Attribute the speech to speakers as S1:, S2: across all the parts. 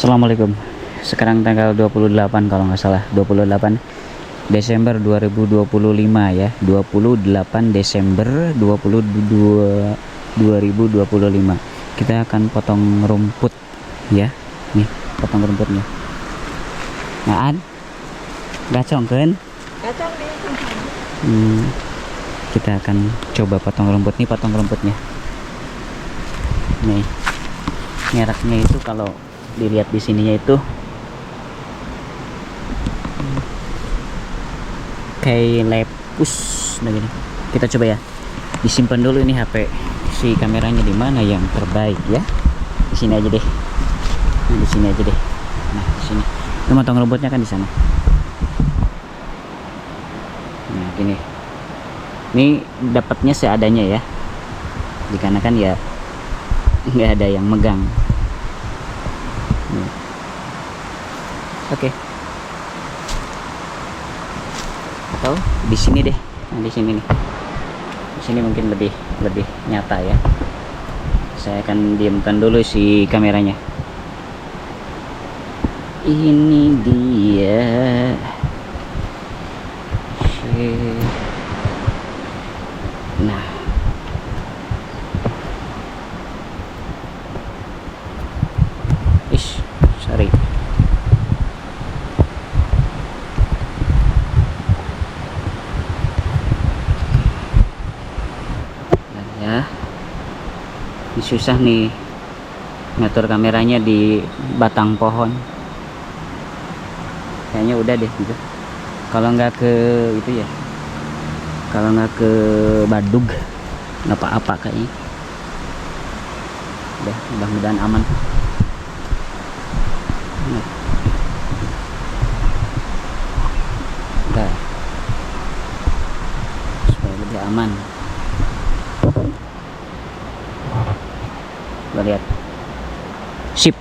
S1: Assalamualaikum. Sekarang tanggal 28 kalau nggak salah, 28 Desember 2025 ya. 28 Desember 2025. Kita akan potong rumput ya. Nih, potong rumputnya. Ngaan? Gacong kan?
S2: Kacang deh.
S1: Kita akan coba potong rumput nih, potong rumputnya. Nih. Mereknya itu kalau dilihat di sininya itu kayak lepus nah gini. Kita coba ya, disimpan dulu ini HP si kameranya di mana yang terbaik ya. Di sini aja deh. Nah, di sini aja deh. Nah, di sini. Itu motong rumputnya kan di sana. Nah, gini. Ini dapatnya seadanya ya. Dikarenakan ya nggak ada yang megang. Oke. Atau di sini deh. Nah, di sini nih. Di sini mungkin lebih nyata ya. Saya akan diamkan dulu si kameranya. Ini dia. Nah. Sorry. Ya, ini susah nih ngatur kameranya di batang pohon. Kayaknya udah deh gitu. Kalau nggak ke itu ya, kalau nggak ke Badug nggak apa-apa kayaknya. Udah, mudah-mudahan aman. Nah. Udah, supaya lebih aman. Kita lihat. Sip.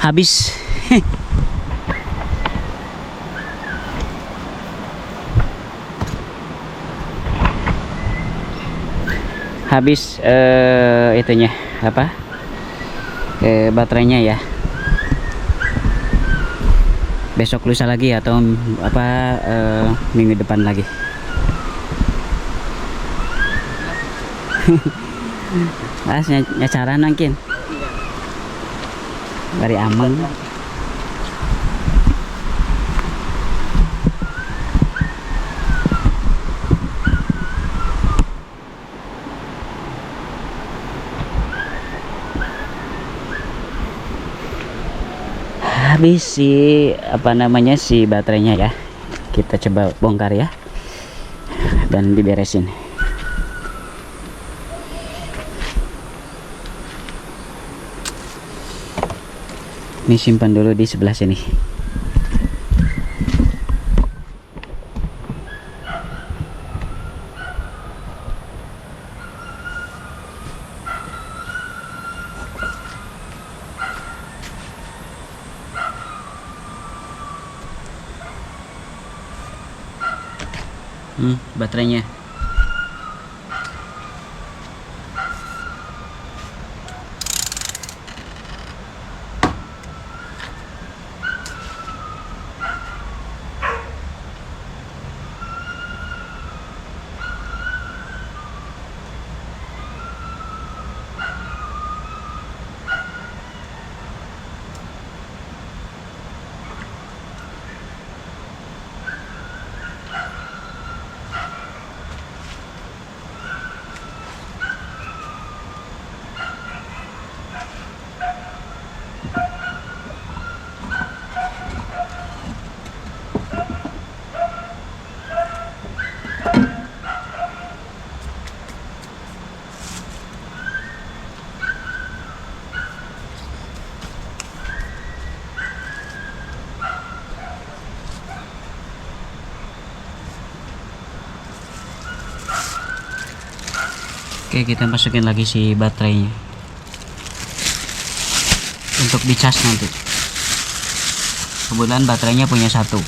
S1: habis. Habis itunya apa, baterainya ya. Besok lusa lagi atau apa, minggu depan lagi. Nyacaran mungkin dari Amang. Habis si apa namanya si baterainya ya, kita coba bongkar ya dan diberesin. Ini simpan dulu di sebelah sini. Baterainya. Oke, kita masukin lagi si baterainya untuk dicas nanti. Kebetulan baterainya punya satu.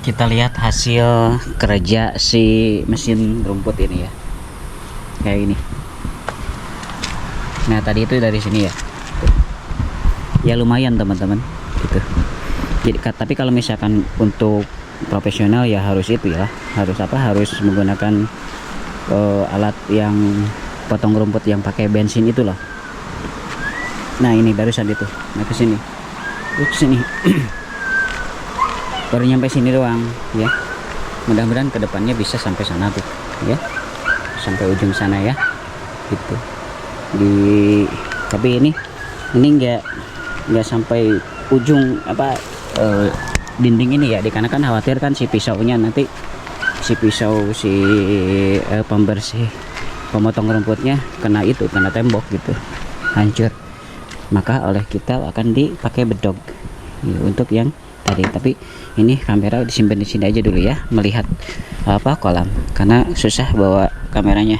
S1: Kita lihat hasil kerja si mesin rumput ini ya, kayak ini. Nah tadi itu dari sini ya, tuh. Ya lumayan teman-teman gitu. Jadi tapi kalau misalkan untuk profesional ya harus itu ya, harus apa, harus menggunakan alat yang potong rumput yang pakai bensin itu loh. Nah ini barusan itu, nah ke sini, baru nyampe sini doang ya. Mudah-mudahan kedepannya bisa sampai sana tuh ya, sampai ujung sana ya gitu. Tapi ini nggak sampai ujung apa, dinding ini ya, dikarenakan khawatir kan si pisaunya nanti, si pisau si pembersih pemotong rumputnya kena tembok gitu, hancur. Maka oleh kita akan dipakai bedog ya, untuk yang tadi. Tapi ini kamera disimpan di sini aja dulu ya, melihat apa kolam, karena susah bawa kameranya.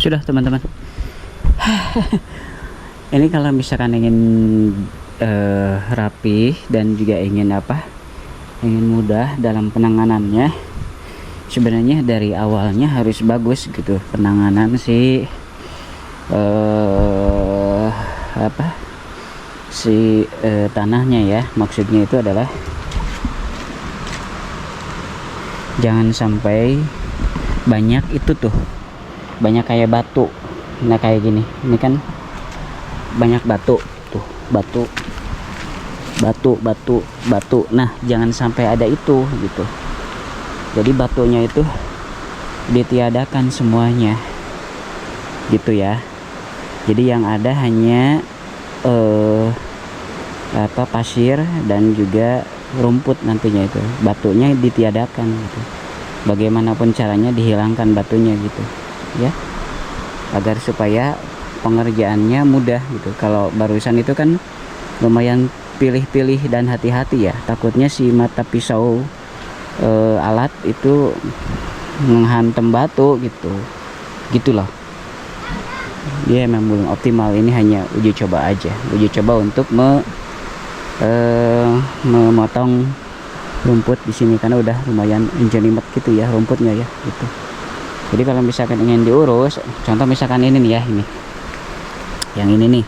S1: sudah teman-teman. Ini kalau misalkan ingin rapi dan juga ingin ingin mudah dalam penanganannya, sebenarnya dari awalnya harus bagus gitu penanganan si tanahnya ya. Maksudnya itu adalah jangan sampai banyak itu tuh, banyak kayak batu. Nah kayak gini, ini kan banyak batu tuh, batu. Nah jangan sampai ada itu gitu. Jadi batunya itu ditiadakan semuanya gitu ya. Jadi yang ada hanya pasir dan juga rumput nantinya, itu batunya ditiadakan gitu. Bagaimanapun caranya dihilangkan batunya gitu ya, agar supaya pengerjaannya mudah gitu. Kalau barusan itu kan lumayan pilih-pilih dan hati-hati ya, takutnya si mata pisau alat itu menghantam batu gitulah. Dia memang belum optimal. Ini hanya uji coba aja, uji coba untuk memotong rumput di sini karena udah lumayan jelimet gitu ya rumputnya ya gitu. Jadi kalau misalkan ingin diurus, contoh misalkan ini nih ya, yang ini nih,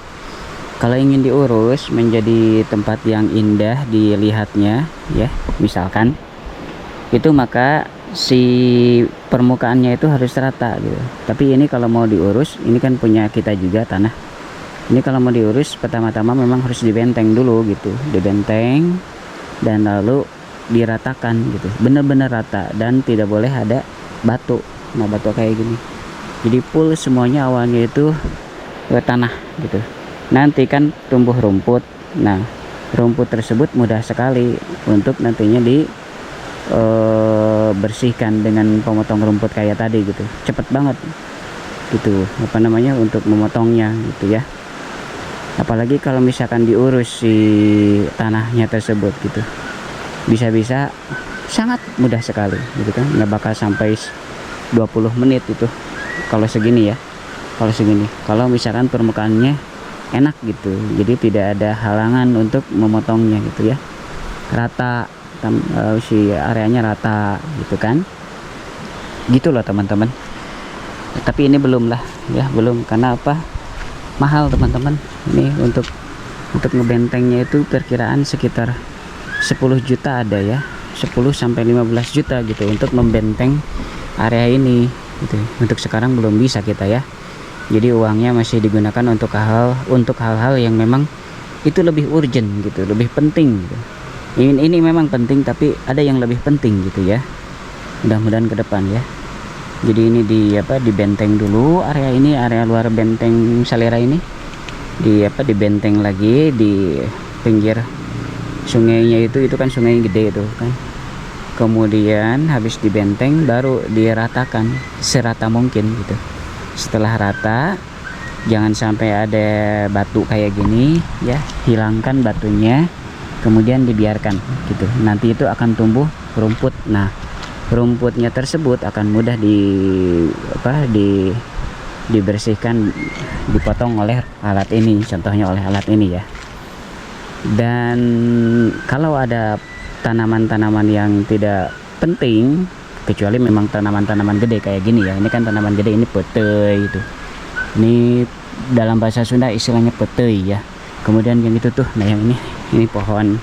S1: kalau ingin diurus menjadi tempat yang indah dilihatnya ya, misalkan itu, maka si permukaannya itu harus rata gitu. Tapi ini kalau mau diurus, ini kan punya kita juga tanah. Ini kalau mau diurus pertama-tama memang harus dibenteng dulu gitu, dibenteng dan lalu diratakan gitu, benar-benar rata, dan tidak boleh ada batu. Nah batu kayak gini, jadi full semuanya awalnya itu tanah gitu. Nanti kan tumbuh rumput. Nah rumput tersebut mudah sekali untuk nantinya bersihkan dengan pemotong rumput kayak tadi gitu, cepet banget gitu untuk memotongnya gitu ya. Apalagi kalau misalkan diurus si tanahnya tersebut gitu, bisa-bisa sangat mudah sekali gitu kan, nggak bakal sampai 20 menit itu kalau segini ya. Kalau misalkan permukaannya enak gitu, jadi tidak ada halangan untuk memotongnya gitu ya, rata si areanya rata gitu kan, gitu loh teman-teman. Tapi ini belum lah ya, belum, karena mahal teman-teman. Ini untuk ngebentengnya itu perkiraan sekitar 10 juta ada ya, 10 sampai 15 juta gitu untuk membenteng area ini gitu. Untuk sekarang belum bisa kita ya, jadi uangnya masih digunakan untuk hal-hal yang memang itu lebih urgent gitu, lebih penting gitu. Ini memang penting, tapi ada yang lebih penting gitu ya, mudah-mudahan ke depan ya. Jadi ini dibenteng dulu area ini, area luar benteng Salera ini dibenteng lagi di pinggir sungainya itu kan sungai gede itu kan. Kemudian habis dibenteng baru diratakan serata mungkin gitu. Setelah rata, jangan sampai ada batu kayak gini ya, hilangkan batunya, kemudian dibiarkan gitu. Nanti itu akan tumbuh rumput. Nah rumputnya tersebut akan mudah dibersihkan, dipotong oleh alat ini, contohnya oleh alat ini ya. Dan kalau ada tanaman-tanaman yang tidak penting, kecuali memang tanaman-tanaman gede kayak gini ya, ini kan tanaman gede, ini petei itu, ini dalam bahasa Sunda istilahnya petei ya. Kemudian yang itu tuh, nah yang ini pohon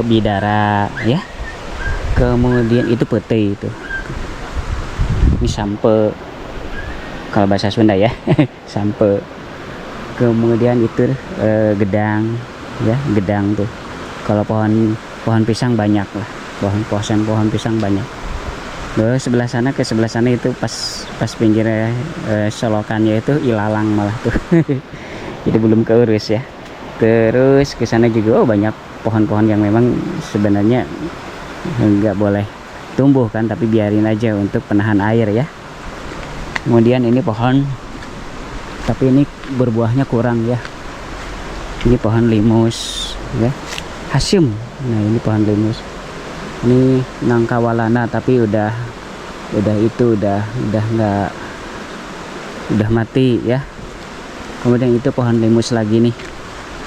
S1: bidara ya. Kemudian itu petei itu, ini sampe kalau bahasa Sunda ya sampe. Kemudian itu gedang ya, gedang tuh. Kalau pohon pisang banyak lah, pohon pisang banyak. Sebelah sana ke sebelah sana itu pas pinggir solokannya itu ilalang malah tuh. Jadi belum keurus ya. Terus ke sana juga banyak pohon-pohon yang memang sebenarnya nggak boleh tumbuh kan, tapi biarin aja untuk penahan air ya. Kemudian ini pohon, tapi ini berbuahnya kurang ya. Ini pohon limus ya, hasem. Nah ini pohon limus, ini nangka walana, tapi udah udah nggak, udah mati ya. Kemudian itu pohon limus lagi nih,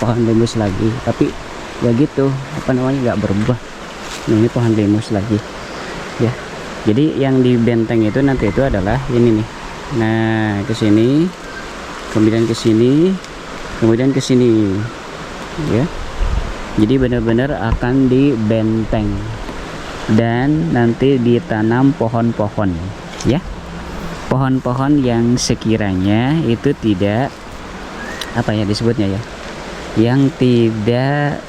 S1: pohon limus lagi, tapi ya gitu apa namanya, nggak berubah. Nah, ini pohon limus lagi ya. Jadi yang di benteng itu nanti itu adalah ini nih. Nah, ke sini, kemudian ke sini, kemudian ke sini ya. Jadi benar-benar akan dibenteng dan nanti ditanam pohon-pohon ya. Pohon-pohon yang sekiranya itu tidak apa ya disebutnya ya, yang tidak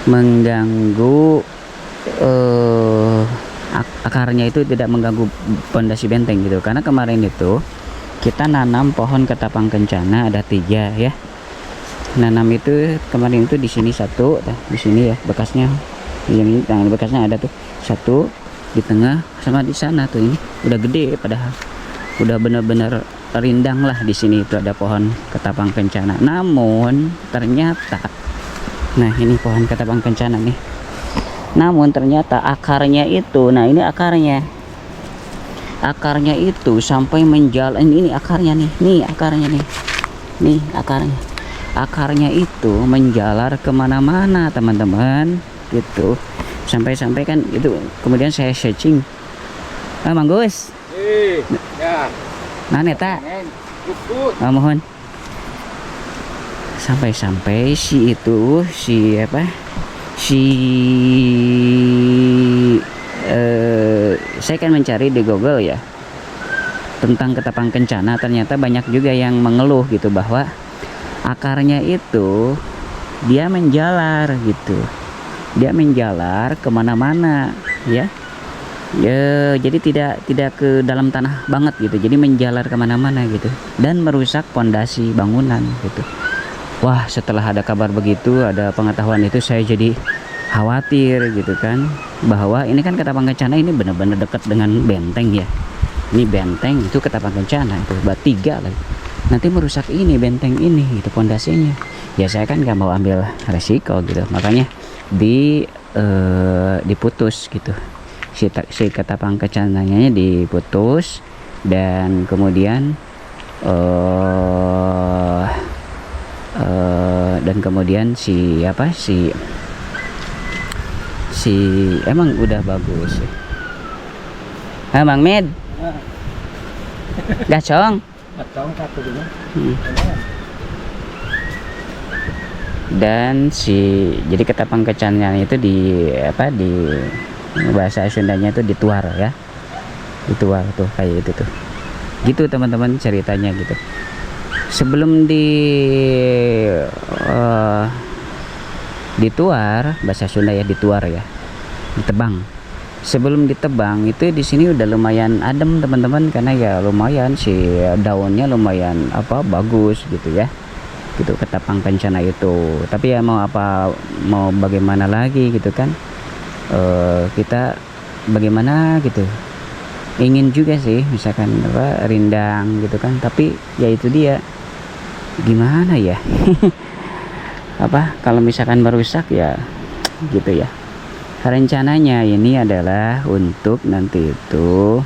S1: mengganggu akarnya, itu tidak mengganggu pondasi benteng gitu. Karena kemarin itu kita nanam pohon ketapang kencana ada 3 ya. Nanam itu kemarin itu di sini 1, di sini ya bekasnya, yang ini nah, bekasnya ada tuh 1 di tengah, sama di sana tuh, ini udah gede padahal udah bener-bener rindang lah. Di sini itu ada pohon ketapang kencana, namun ternyata, nah ini pohon ketapang kencana nih, namun ternyata akarnya itu, nah ini akarnya itu sampai menjalan, ini akarnya nih akarnya nih akarnya itu menjalar kemana-mana teman-teman gitu, sampai kan itu. Kemudian saya searching, Manggus
S2: ya
S1: nah neta mohon, sampai si itu saya kan mencari di Google ya tentang ketapang kencana. Ternyata banyak juga yang mengeluh gitu bahwa akarnya itu dia menjalar gitu, dia menjalar kemana-mana ya. Jadi tidak ke dalam tanah banget gitu, jadi menjalar kemana-mana gitu dan merusak pondasi bangunan gitu. Wah, setelah ada kabar begitu, ada pengetahuan itu, saya jadi khawatir gitu kan, bahwa ini kan ketapang kencana ini benar-benar dekat dengan benteng ya. Ini benteng, itu ketapang kencana, itu tiga lagi. Nanti merusak ini benteng ini gitu, pondasinya. Ya saya kan nggak mau ambil resiko gitu, makanya diputus gitu. Si ketapang kencananya diputus, dan kemudian si emang udah bagus ya. Bang Med gacong dan jadi ketapang kencananya itu di bahasa Sundanya itu dituar ya, dituar tuh kayak itu tuh gitu teman-teman ceritanya gitu. Sebelum dituar, bahasa Sunda ya, dituar ya, ditebang. Sebelum ditebang itu di sini udah lumayan adem teman-teman, karena ya lumayan si daunnya lumayan bagus gitu ya, gitu ketapang kencana itu. Tapi ya mau bagaimana lagi gitu kan, kita bagaimana gitu, ingin juga sih misalkan rindang gitu kan, tapi ya itu dia gimana ya kalau misalkan merusak ya gitu ya. Rencananya ini adalah untuk nanti itu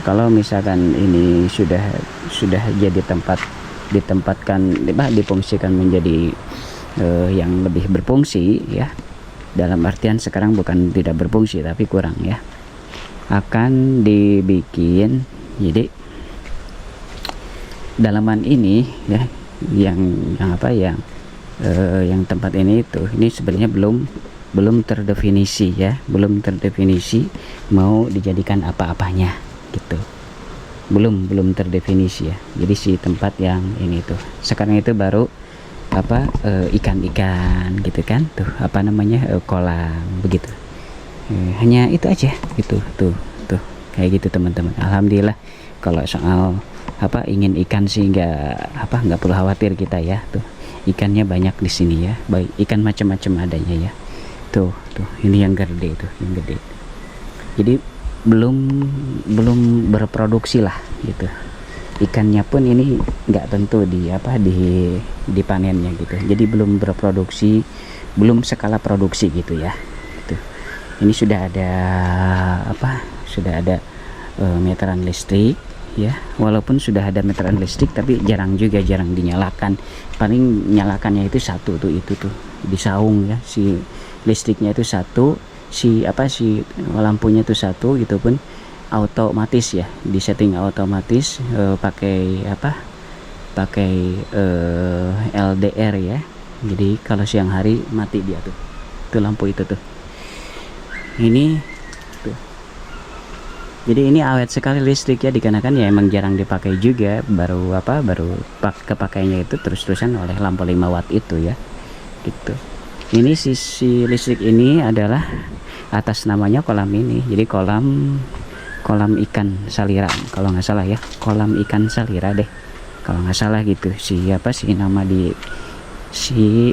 S1: kalau misalkan ini sudah jadi difungsikan menjadi yang lebih berfungsi ya, dalam artian sekarang bukan tidak berfungsi tapi kurang ya, akan dibikin jadi dalaman ini ya, yang tempat ini sebenarnya belum terdefinisi ya, belum terdefinisi mau dijadikan apa-apanya gitu, belum terdefinisi ya. Jadi si tempat yang ini tuh sekarang itu baru ikan-ikan gitu kan, tuh kolam begitu, hanya itu aja gitu tuh kayak gitu teman-teman. Alhamdulillah kalau soal ingin ikan sih nggak perlu khawatir kita ya, tuh ikannya banyak di sini ya, baik ikan macam-macam adanya ya. Tuh ini yang gede tuh, yang gede. Jadi belum berproduksi lah gitu. Ikannya pun ini nggak tentu dipanennya gitu. Jadi belum berproduksi, belum skala produksi gitu ya. Gitu. Ini sudah ada apa? Sudah ada meteran listrik ya. Walaupun sudah ada meteran listrik tapi jarang dinyalakan. Paling nyalakannya itu satu tuh, itu tuh di saung ya, si listriknya itu satu, si lampunya itu satu, gitu pun otomatis ya, di setting otomatis pakai LDR ya. Jadi kalau siang hari mati dia tuh lampu itu tuh. Ini tuh. Jadi ini awet sekali listrik ya, dikarenakan ya emang jarang dipakai juga, baru kepakainya itu terus-terusan oleh lampu 5 watt itu ya, gitu. Ini sisi listrik ini adalah atas namanya kolam ini, jadi kolam ikan salira kalau nggak salah ya, kolam ikan salira deh kalau nggak salah gitu,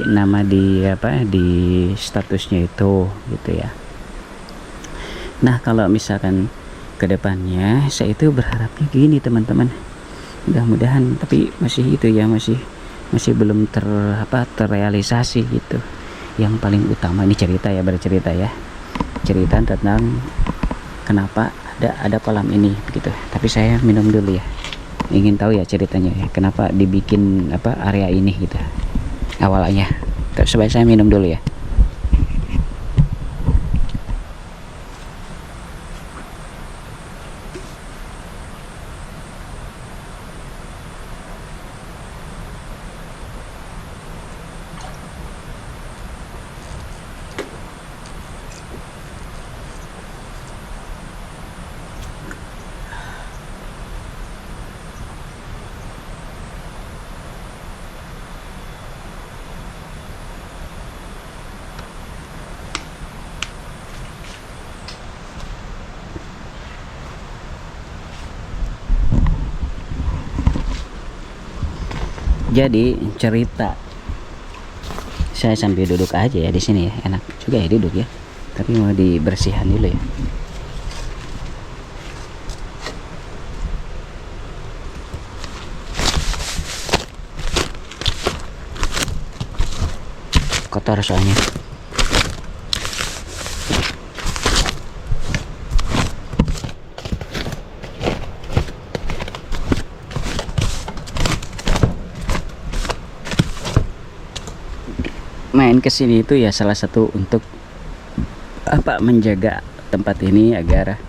S1: nama di statusnya itu gitu ya. Nah kalau misalkan kedepannya saya itu berharapnya gini teman-teman, mudah-mudahan, tapi masih itu ya, masih belum terrealisasi gitu. Yang paling utama ini cerita ya, cerita tentang kenapa ada kolam ini begitu. Tapi saya minum dulu ya, ingin tahu ya ceritanya ya, kenapa dibikin area ini gitu awalnya. Coba saya minum dulu ya. Jadi cerita, saya sambil duduk aja ya di sini ya, enak juga ya duduk ya. Tapi mau dibersihkan dulu ya. Kotor soalnya. Main ke sini itu ya salah satu untuk menjaga tempat ini agar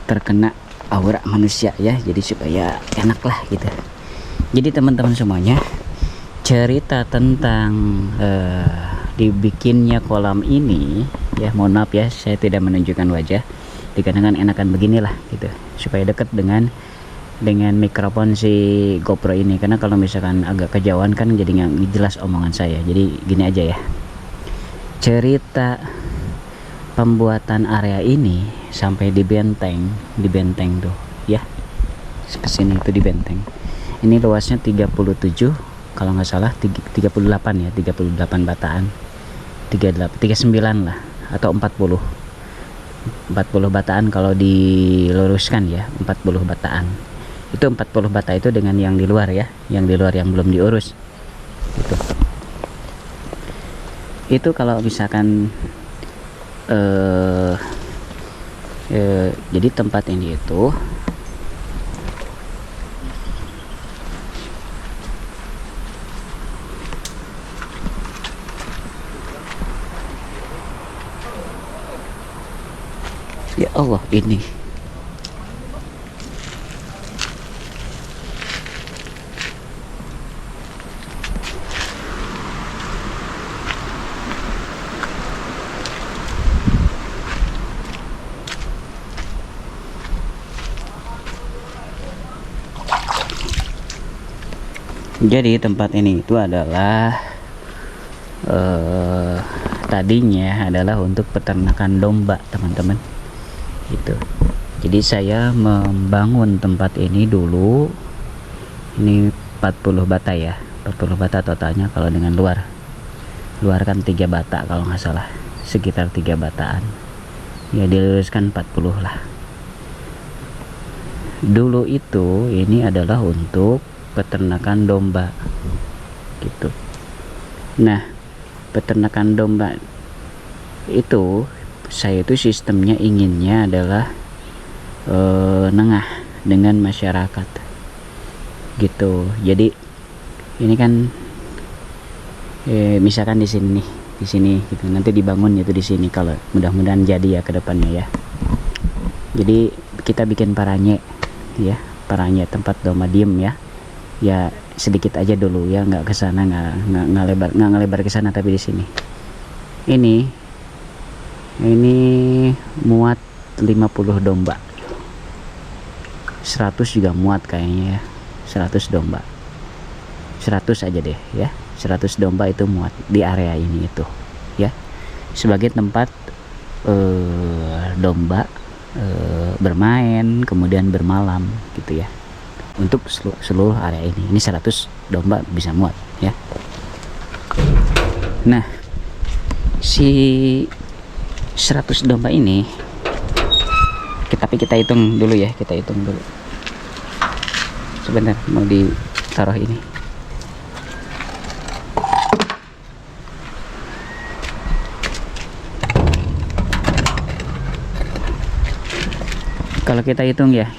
S1: terkena aura manusia ya, jadi supaya enak lah gitu. Jadi teman-teman semuanya, cerita tentang dibikinnya kolam ini ya, mohon maaf ya saya tidak menunjukkan wajah, dikarenakan enakan beginilah gitu, supaya dekat dengan mikrofon si GoPro ini, karena kalau misalkan agak kejauhan kan jadi nggak jelas omongan saya. Jadi gini aja ya, cerita pembuatan area ini sampai di benteng tuh ya, kesini itu di benteng ini luasnya 37 kalau nggak salah, 38 ya, 38 bataan, 39 lah, atau 40 bataan kalau diluruskan ya, 40 bataan. Itu 40 bata itu dengan yang di luar ya, yang belum diurus gitu. Itu kalau misalkan jadi tempat ini itu ya Allah, ini jadi tempat ini itu adalah tadinya adalah untuk peternakan domba teman-teman gitu. Jadi saya membangun tempat ini dulu, ini 40 bata ya, 40 bata totalnya, kalau dengan luar kan 3 bata kalau nggak salah, sekitar 3 bataan ya, diluruskan 40 lah. Dulu itu ini adalah untuk peternakan domba gitu. Nah peternakan domba itu saya itu sistemnya inginnya adalah nengah dengan masyarakat gitu. Jadi ini kan misalkan di sini nih, di sini gitu, nanti dibangun itu di sini, kalau mudah-mudahan jadi ya ke depannya ya. Jadi kita bikin paranye ya, paranye tempat domba diem ya, ya sedikit aja dulu ya, nggak ke sana, nggak ngelebar ke sana, tapi di sini ini muat 50 domba, 100 juga muat kayaknya ya, 100 domba, 100 aja deh ya, 100 domba itu muat di area ini itu ya, sebagai tempat domba bermain kemudian bermalam gitu ya, untuk seluruh area ini. Ini 100 domba bisa muat ya. Nah, si 100 domba ini tapi kita hitung dulu ya, kita hitung dulu sebentar, mau ditaruh ini. Kalau kita hitung ya,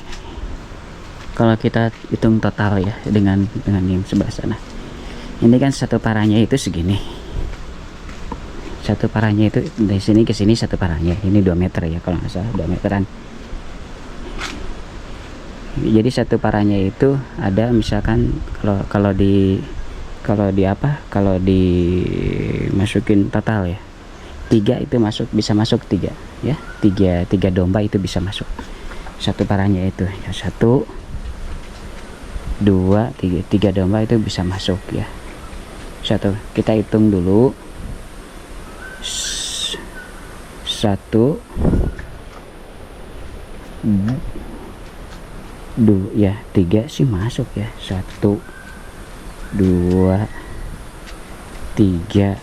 S1: kalau kita hitung total ya, dengan yang sebelah sana, ini kan satu paranya itu segini, satu paranya itu dari sini ke sini satu paranya ini 2 meter ya, kalau nggak salah 2 meteran. Jadi satu paranya itu ada, misalkan kalau dimasukin total ya, 3 itu bisa masuk 3 ya, 3 domba itu bisa masuk satu paranya itu ya, 1 2 3 domba itu bisa masuk ya. Satu, kita hitung dulu, 1 2 ya, 3 sih masuk ya, 1 2 3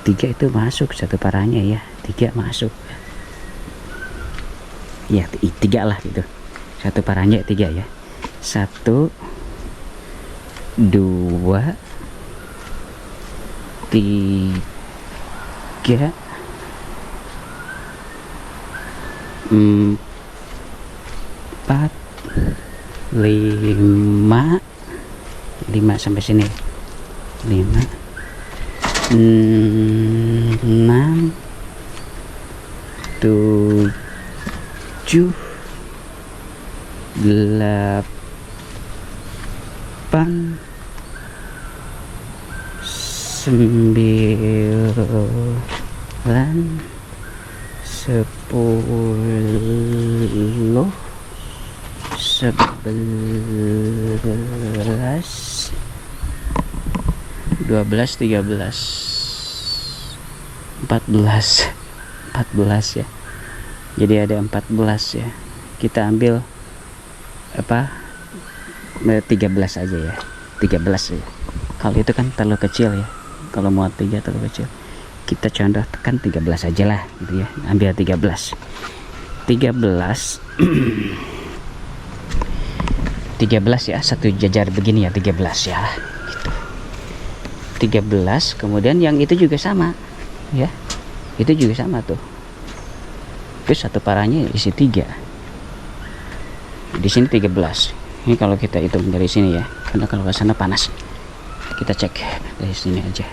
S1: itu masuk satu paranya ya, 3 masuk ya, 3 lah gitu, satu paranya 3 ya, 1 2 3 4 5 sampai sini, 5 6 7 8 9 10 11 12 13 14 ya. Jadi ada 14 ya. Kita ambil 13 aja ya. 13 ya. Kalau itu kan terlalu kecil ya. Kalau muat 3 terlalu kecil. Kita contohkan 13 aja lah gitu ya. Ambil 13. 13 13 ya, satu jajar begini ya, 13 ya gitu. 13, kemudian yang itu juga sama ya, itu juga sama tuh, terus satu paranya isi 3, di sini 13. Ini kalau kita hitung dari sini ya, karena kalau ke sana panas, kita cek dari sini aja.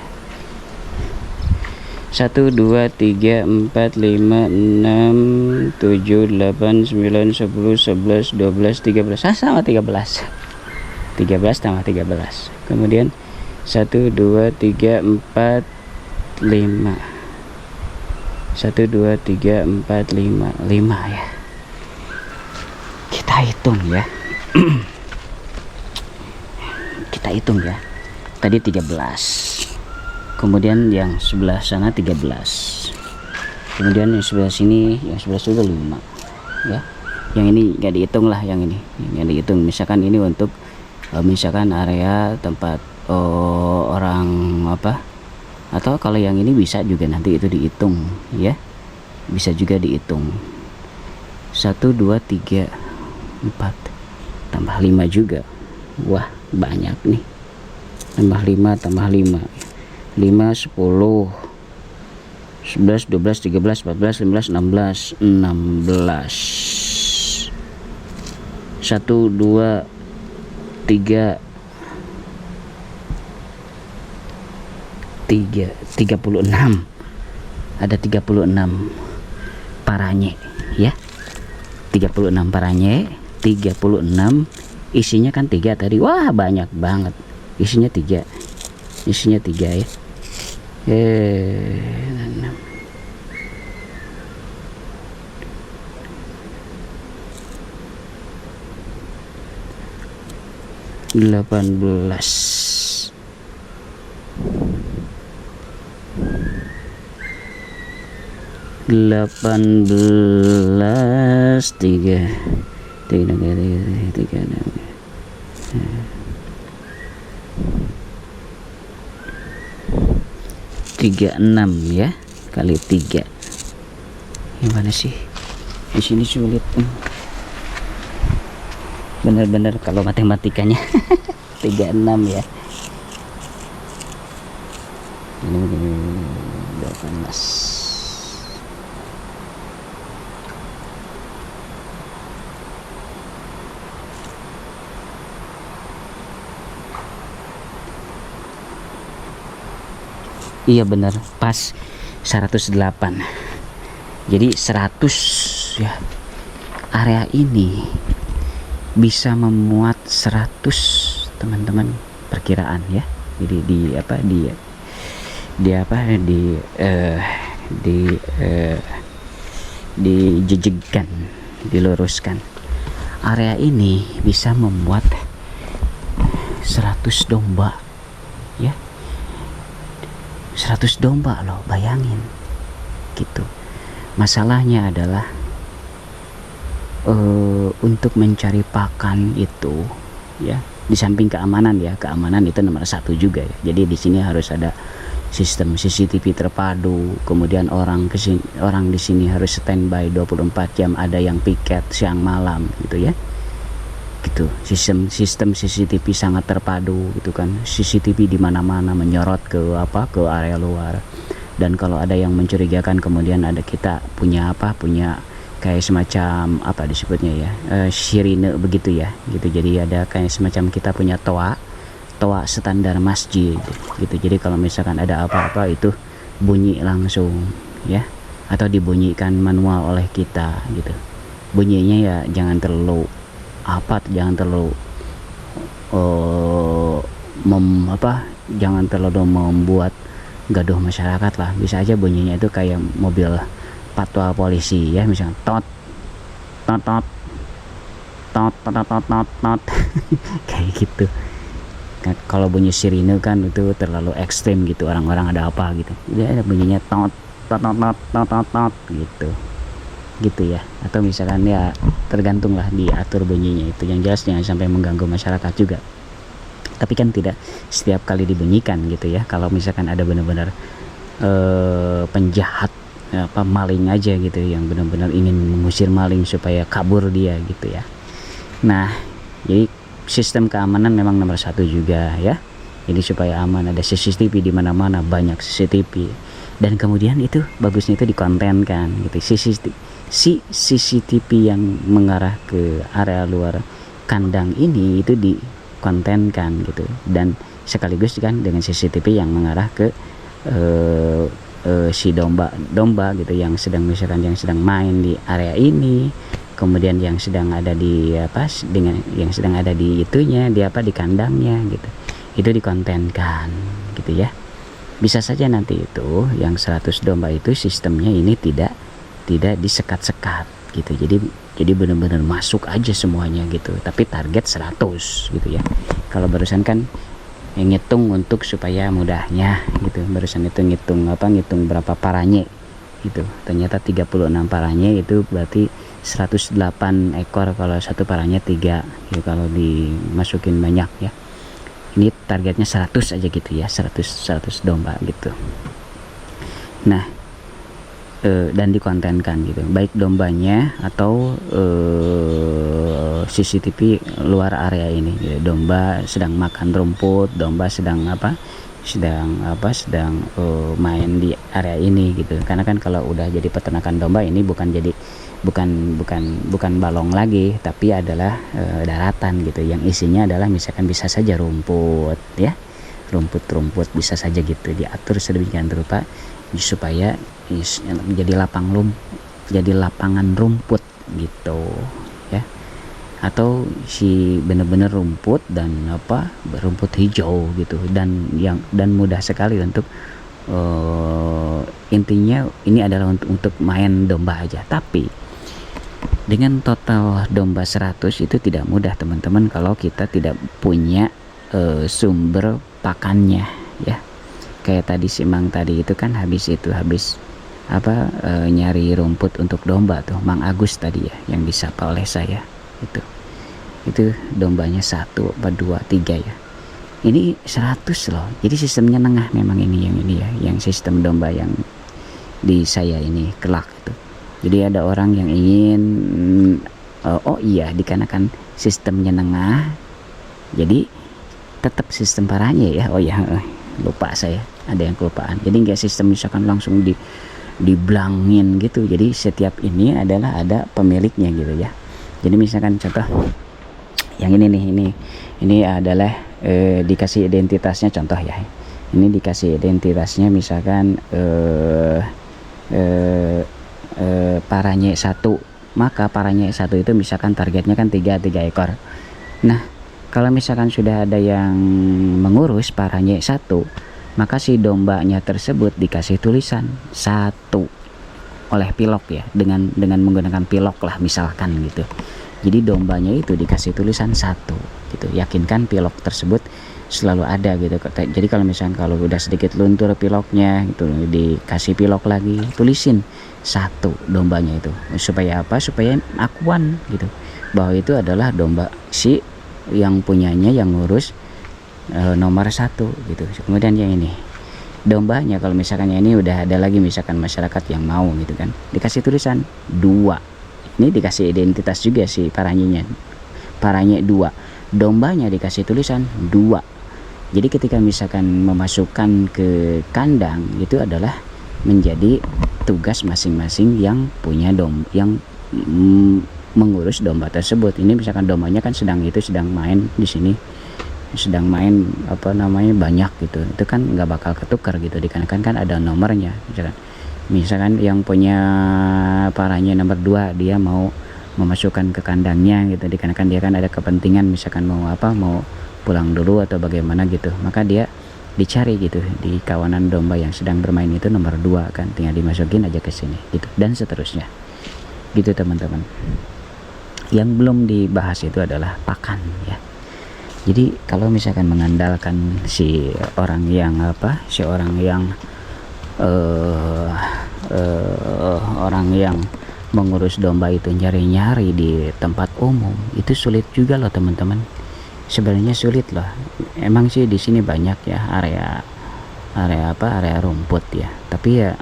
S1: 1 2 3 4 5 6 7 8 9 10 11 12 13, sama 13 tambah 13, kemudian 1 2 3 4 5 1 2 3 4 5 5 ya. Kita hitung ya. Kita hitung ya, tadi 13, kemudian yang sebelah sana 13, kemudian yang sebelah sini, yang sebelah sudah 5 ya. Yang ini nggak dihitung lah, yang ini nggak dihitung. Misalkan ini untuk misalkan area tempat orang apa, atau kalau yang ini bisa juga nanti itu dihitung ya, bisa juga dihitung. 1 2 3 4 tambah 5 juga, wah banyak nih, tambah 5 tambah 5 5 10 11 11, 12, 13, 14, 15, 16, 16. 1, 2, 3, 36. Ada 36 paranye ya. 36 paranye, 36 isinya kan 3 tadi. Wah, banyak banget. Isinya 3. Isinya 3 ya. 18, 3 36 ya, kali 3. Gimana sih? Di sini sulit. Bener-bener kalau matematikanya. 36 ya. Ini 18. Iya bener, pas 108. Jadi 100 ya. Area ini bisa memuat 100 teman-teman, perkiraan ya. Jadi dijejegkan, diluruskan. Area ini bisa memuat 100 domba ya. 100 domba loh, bayangin gitu. Masalahnya adalah untuk mencari pakan itu ya, di samping keamanan ya, keamanan itu nomor 1 juga ya. Jadi di sini harus ada sistem CCTV terpadu, kemudian orang di sini harus standby 24 jam, ada yang piket siang malam gitu ya. Gitu. Sistem CCTV sangat terpadu gitu kan. CCTV di mana-mana menyorot ke area luar. Dan kalau ada yang mencurigakan, kemudian kita punya kayak semacam disebutnya ya, sirine begitu ya gitu. Jadi ada kayak semacam kita punya toa standar masjid gitu. Jadi kalau misalkan ada apa-apa itu bunyi langsung ya, atau dibunyikan manual oleh kita gitu. Bunyinya ya jangan terlalu membuat gaduh masyarakat lah. Bisa aja bunyinya itu kayak mobil patwal polisi ya, misalnya tot kayak gitu. Kalau bunyi sirine kan itu terlalu ekstrim gitu, orang-orang ada apa gitu. Jadi ada bunyinya tot gitu ya. Atau misalkan ya tergantung lah, diatur bunyinya itu. Yang jelas jangan sampai mengganggu masyarakat juga. Tapi kan tidak setiap kali dibunyikan gitu ya. Kalau misalkan ada benar-benar penjahat maling aja gitu, yang benar-benar ingin mengusir maling supaya kabur dia gitu ya. Nah, jadi sistem keamanan memang nomor 1 juga ya. Jadi supaya aman, ada CCTV di mana-mana, banyak CCTV. Dan kemudian itu bagusnya itu dikontenkan gitu. CCTV yang mengarah ke area luar kandang ini itu dikontenkan gitu. Dan sekaligus kan dengan CCTV yang mengarah ke si domba gitu, yang sedang main di area ini, kemudian yang sedang ada di yang sedang ada di itunya, di kandangnya gitu. Itu dikontenkan gitu ya. Bisa saja nanti itu yang 100 domba itu sistemnya ini tidak disekat-sekat gitu. Jadi benar-benar masuk aja semuanya gitu. Tapi target 100 gitu ya. Kalau barusan kan yang ngitung untuk supaya mudahnya gitu. Barusan itu ngitung berapa paranye gitu. Ternyata 36 paranye itu berarti 108 ekor kalau satu paranye 3 ya, kalau dimasukin banyak ya. Ini targetnya 100 aja gitu ya, 100 domba gitu. Nah, dan dikontenkan gitu, baik dombanya atau CCTV luar area ini gitu. Domba sedang makan rumput, domba sedang main di area ini gitu. Karena kan kalau udah jadi peternakan domba ini bukan balong lagi, tapi adalah daratan gitu, yang isinya adalah misalkan bisa saja rumput ya, rumput bisa saja gitu, diatur sedemikian rupa supaya jadi lapangan rumput gitu ya, atau si bener-bener rumput dan rumput hijau gitu, dan mudah sekali untuk intinya ini adalah untuk main domba aja. Tapi dengan total domba 100 itu tidak mudah teman-teman kalau kita tidak punya sumber pakannya ya. Kayak tadi si Mang tadi itu kan habis nyari rumput untuk domba tuh, Mang Agus tadi ya yang disapa oleh saya itu dombanya 1, 2, 3 ya. Ini 100 loh. Jadi sistemnya nengah memang ini ya, yang sistem domba yang di saya ini kelak itu. Jadi ada orang yang ingin dikarenakan sistemnya nengah, jadi tetap sistem paranya ya. Lupa saya, ada yang kelupaan. Jadi nggak sistem misalkan langsung diblangin gitu. Jadi setiap ini adalah ada pemiliknya gitu ya. Jadi misalkan contoh yang ini adalah dikasih identitasnya, contoh ya. Ini dikasih identitasnya misalkan paranye 1, maka paranye 1 itu misalkan targetnya kan 3 ekor. Nah, kalau misalkan sudah ada yang mengurus paranye 1, maka si dombanya tersebut dikasih tulisan 1 oleh pilok ya, dengan menggunakan pilok lah misalkan gitu. Jadi dombanya itu dikasih tulisan 1 gitu, yakinkan pilok tersebut selalu ada gitu. Jadi kalau misalnya kalau udah sedikit luntur piloknya gitu, dikasih pilok lagi, tulisin 1 dombanya itu, supaya supaya akuan gitu bahwa itu adalah domba si yang punyanya, yang ngurus nomor 1 gitu. Kemudian yang ini dombanya, kalau misalkan ini udah ada lagi misalkan masyarakat yang mau gitu kan, dikasih tulisan 2. Ini dikasih identitas juga si paranye 2, dombanya dikasih tulisan 2. Jadi ketika misalkan memasukkan ke kandang, itu adalah menjadi tugas masing-masing yang punya yang mengurus domba tersebut. Ini misalkan dombanya kan sedang main di sini, sedang main banyak gitu, itu kan nggak bakal ketukar gitu, dikarenakan kan ada nomornya. Misalkan yang punya paranye nomor 2 dia mau memasukkan ke kandangnya gitu, dikarenakan dia kan ada kepentingan misalkan mau pulang dulu atau bagaimana gitu, maka dia dicari gitu di kawanan domba yang sedang bermain itu nomor 2 kan, tinggal dimasukin aja ke sini gitu, dan seterusnya gitu teman-teman. Yang belum dibahas itu adalah pakan ya. Jadi kalau misalkan mengandalkan si orang yang orang yang mengurus domba itu nyari-nyari di tempat umum, itu sulit juga loh teman-teman. Sebenarnya sulit loh. Emang sih di sini banyak ya area rumput ya. Tapi ya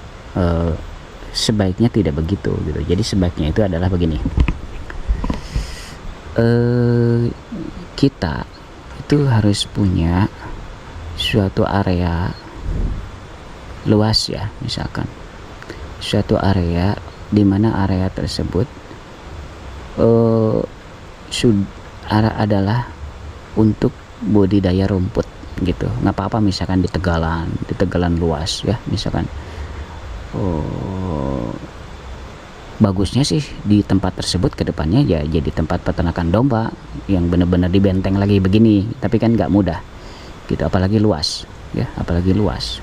S1: sebaiknya tidak begitu gitu. Jadi sebaiknya itu adalah begini. Kita itu harus punya suatu area luas ya, misalkan suatu area di mana area tersebut adalah untuk budidaya rumput gitu. Nggak apa-apa misalkan di tegalan luas ya, misalkan bagusnya sih di tempat tersebut kedepannya ya jadi tempat peternakan domba yang benar-benar di benteng lagi begini. Tapi kan nggak mudah gitu, apalagi luas ya, apalagi luas.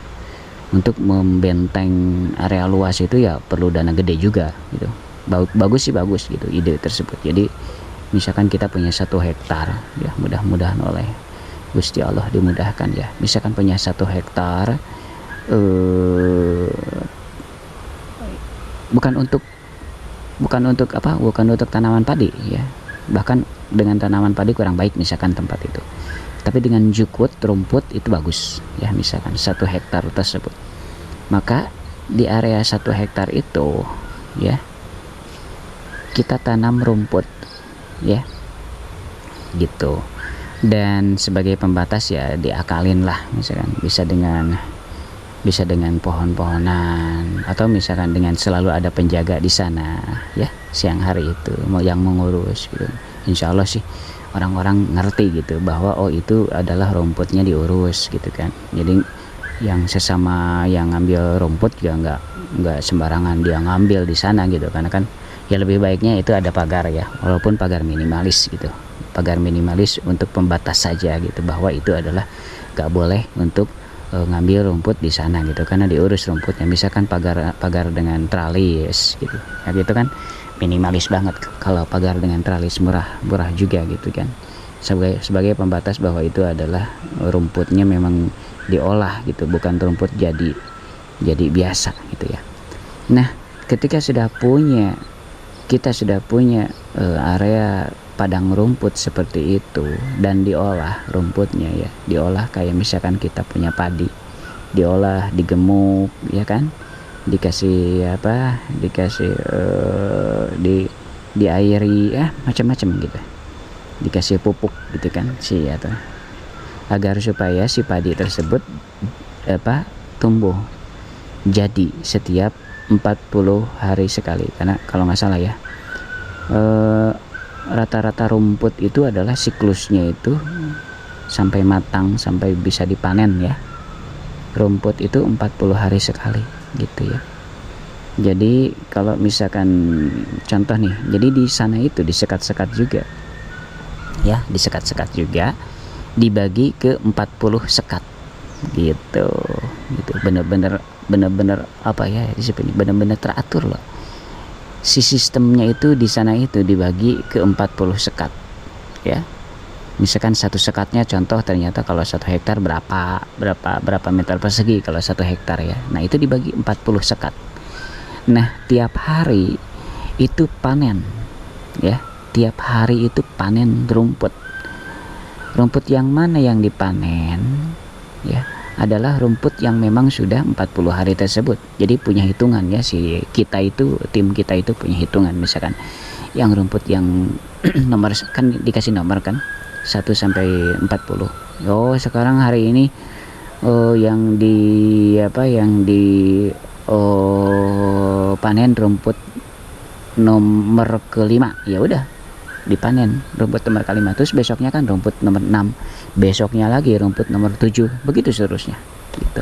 S1: Untuk membenteng area luas itu ya perlu dana gede juga gitu. Bagus sih, bagus gitu ide tersebut. Jadi misalkan kita punya 1 hektar ya, mudah-mudahan oleh Gusti Allah dimudahkan ya, misalkan punya 1 hektar, bukan untuk tanaman padi ya, bahkan dengan tanaman padi kurang baik misalkan tempat itu, tapi dengan jukut rumput itu bagus ya, misalkan 1 hektar tersebut. Maka di area 1 hektar itu ya kita tanam rumput ya gitu. Dan sebagai pembatas ya diakalin lah, misalkan bisa dengan pohon-pohonan, atau misalkan dengan selalu ada penjaga di sana ya siang hari itu yang mengurus gitu. Insya Allah sih orang-orang ngerti gitu bahwa oh itu adalah rumputnya diurus gitu kan. Jadi yang sesama yang ngambil rumput juga nggak sembarangan dia ngambil di sana gitu, karena kan ya lebih baiknya itu ada pagar ya, walaupun pagar minimalis gitu, pagar minimalis untuk pembatas saja gitu, bahwa itu adalah nggak boleh untuk ngambil rumput di sana gitu, karena diurus rumputnya. Misalkan pagar dengan tralis gitu ya, gitu kan minimalis banget. Kalau pagar dengan tralis murah juga gitu kan, sebagai pembatas bahwa itu adalah rumputnya memang diolah gitu, bukan rumput jadi biasa gitu ya. Nah ketika kita sudah punya area padang rumput seperti itu dan diolah rumputnya ya, diolah kayak misalkan kita punya padi, diolah, digemuk ya kan, dikasih diairi ya macam-macam gitu, dikasih pupuk gitu kan atau agar supaya si padi tersebut tumbuh jadi setiap 40 hari sekali. Karena kalau nggak salah ya rata-rata rumput itu adalah siklusnya itu sampai matang, sampai bisa dipanen ya, rumput itu 40 hari sekali gitu ya. Jadi kalau misalkan contoh nih, jadi di sana itu disekat-sekat juga ya, disekat-sekat juga, dibagi ke 40 sekat gitu, bener-bener apa ya disebutnya, bener-bener teratur loh. Si sistemnya itu di sana itu dibagi ke 40 sekat ya. Misalkan satu sekatnya contoh ternyata kalau 1 hektar berapa meter persegi kalau 1 hektar ya. Nah itu dibagi 40 sekat. Nah tiap hari itu panen ya, tiap hari itu panen rumput. Rumput yang mana yang dipanen ya adalah rumput yang memang sudah 40 hari tersebut. Jadi punya hitungan ya, tim kita itu punya hitungan. Misalkan yang rumput yang nomor kan dikasih nomor kan 1 sampai 40. Oh sekarang hari ini yang panen rumput nomor ke-5, ya udah dipanen rumput nomor ke-5, terus besoknya kan rumput nomor 6, besoknya lagi rumput nomor 7, begitu seterusnya gitu.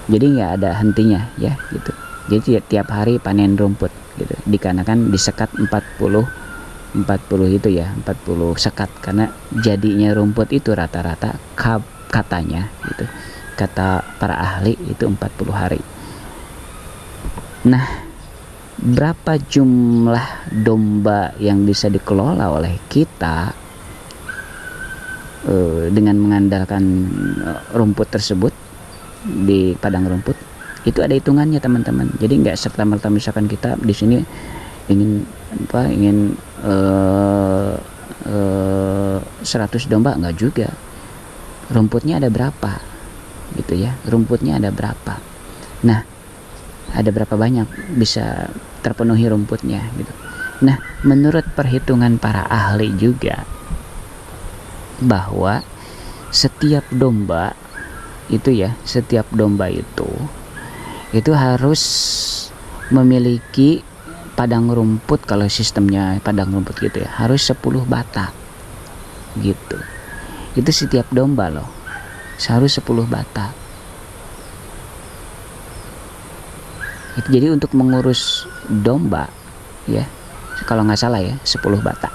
S1: Jadi nggak ada hentinya ya gitu. Jadi tiap hari panen rumput gitu, dikarenakan disekat 40 itu ya, 40 sekat, karena jadinya rumput itu rata-rata katanya gitu, kata para ahli itu 40 hari. Nah berapa jumlah domba yang bisa dikelola oleh kita dengan mengandalkan rumput tersebut di padang rumput, itu ada hitungannya teman-teman. Jadi nggak serta-merta misalkan kita di sini ingin 100 domba, nggak juga. Rumputnya ada berapa gitu ya, rumputnya ada berapa, nah ada berapa banyak bisa terpenuhi rumputnya gitu. Nah menurut perhitungan para ahli juga bahwa setiap domba itu harus memiliki padang rumput, kalau sistemnya padang rumput gitu ya, harus 10 bata gitu. Itu setiap domba loh harus 10 bata. Jadi untuk mengurus domba ya, kalau nggak salah ya 10 bata.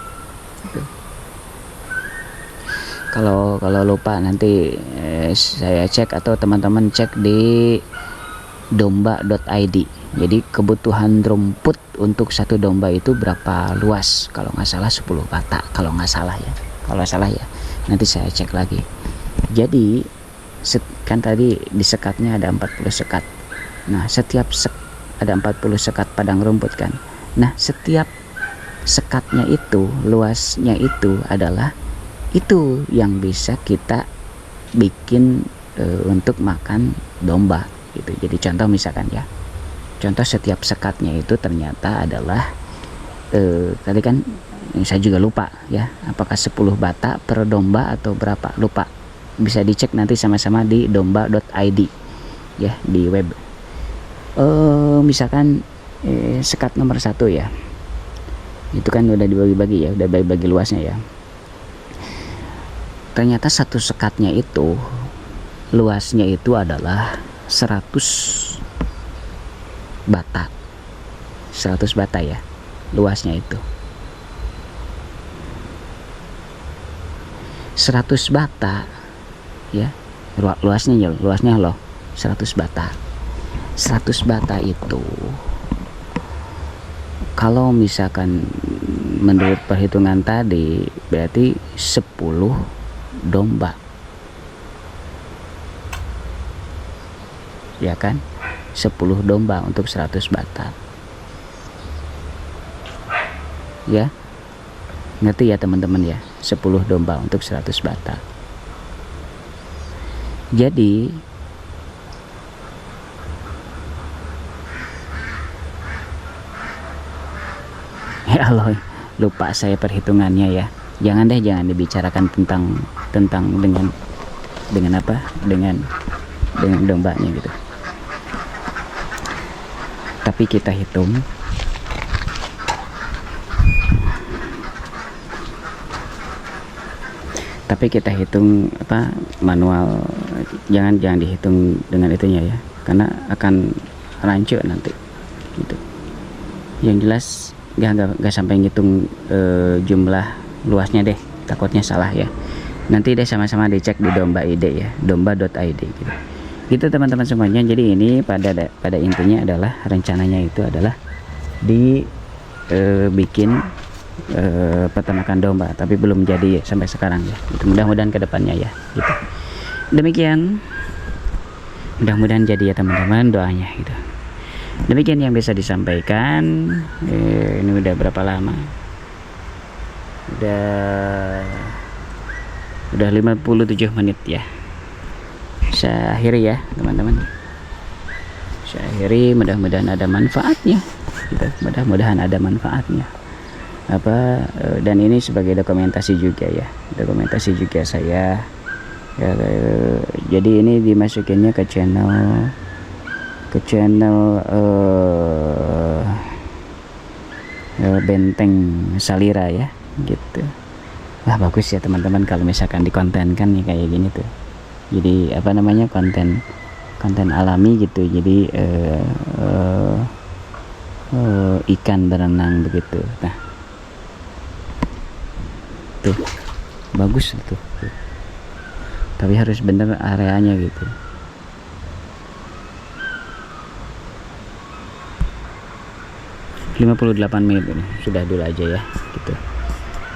S1: Kalau lupa nanti saya cek atau teman-teman cek di domba.id. Jadi kebutuhan rumput untuk satu domba itu berapa luas? Kalau nggak salah 10 bata. Kalau nggak salah ya. Kalau salah ya nanti saya cek lagi. Jadi kan tadi di sekatnya ada 40 sekat. Nah setiap ada 40 sekat padang rumput kan. Nah setiap sekatnya itu, luasnya itu adalah itu yang bisa kita bikin untuk makan domba gitu. Jadi contoh misalkan ya, contoh setiap sekatnya itu ternyata adalah tadi kan saya juga lupa ya, apakah 10 bata per domba atau berapa, lupa. Bisa dicek nanti sama-sama di domba.id ya, di web. Misalkan sekat nomor 1 ya, itu kan udah dibagi-bagi ya, udah bagi-bagi luasnya ya. Ternyata satu sekatnya itu luasnya itu adalah 100 bata. 100 bata ya luasnya itu. 100 bata ya, luasnya loh 100 bata. 100 bata itu kalau misalkan menurut perhitungan tadi berarti 10 domba ya kan, 10 domba untuk 100 bata ya, ngerti ya teman-teman ya, 10 domba untuk 100 bata. Jadi ya Allah, lupa saya perhitungannya ya. Jangan dibicarakan tentang dengan apa, dengan dombanya gitu. Tapi kita hitung apa, manual. Jangan dihitung dengan itunya ya, karena akan rancu nanti gitu. Yang jelas nggak sampai ngitung jumlah luasnya deh, takutnya salah ya. Nanti deh sama-sama dicek di domba.id ya, domba.id gitu teman-teman semuanya. Jadi ini pada intinya adalah rencananya itu adalah bikin peternakan domba, tapi belum jadi sampai sekarang ya. Itu mudah-mudahan kedepannya ya gitu. Demikian, mudah-mudahan jadi ya teman-teman, doanya gitu. Demikian yang bisa disampaikan. Ini udah berapa lama? Udah 57 menit ya. Saya akhiri ya teman-teman. Saya akhiri, mudah-mudahan ada manfaatnya gitu. Mudah-mudahan ada manfaatnya dan ini sebagai dokumentasi juga ya, dokumentasi juga saya ya, jadi ini dimasukinnya ke channel Benteng Salira ya gitu. Wah bagus ya teman-teman kalau misalkan dikontenkan nih kayak gini tuh. Jadi apa namanya, konten alami gitu. Jadi ikan berenang begitu. Nah tuh bagus tuh. Tapi harus bener areanya gitu. Lima 58 menit ini sudah dulu aja ya gitu.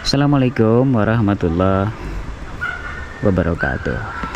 S1: Assalamualaikum warahmatullahi wabarakatuh.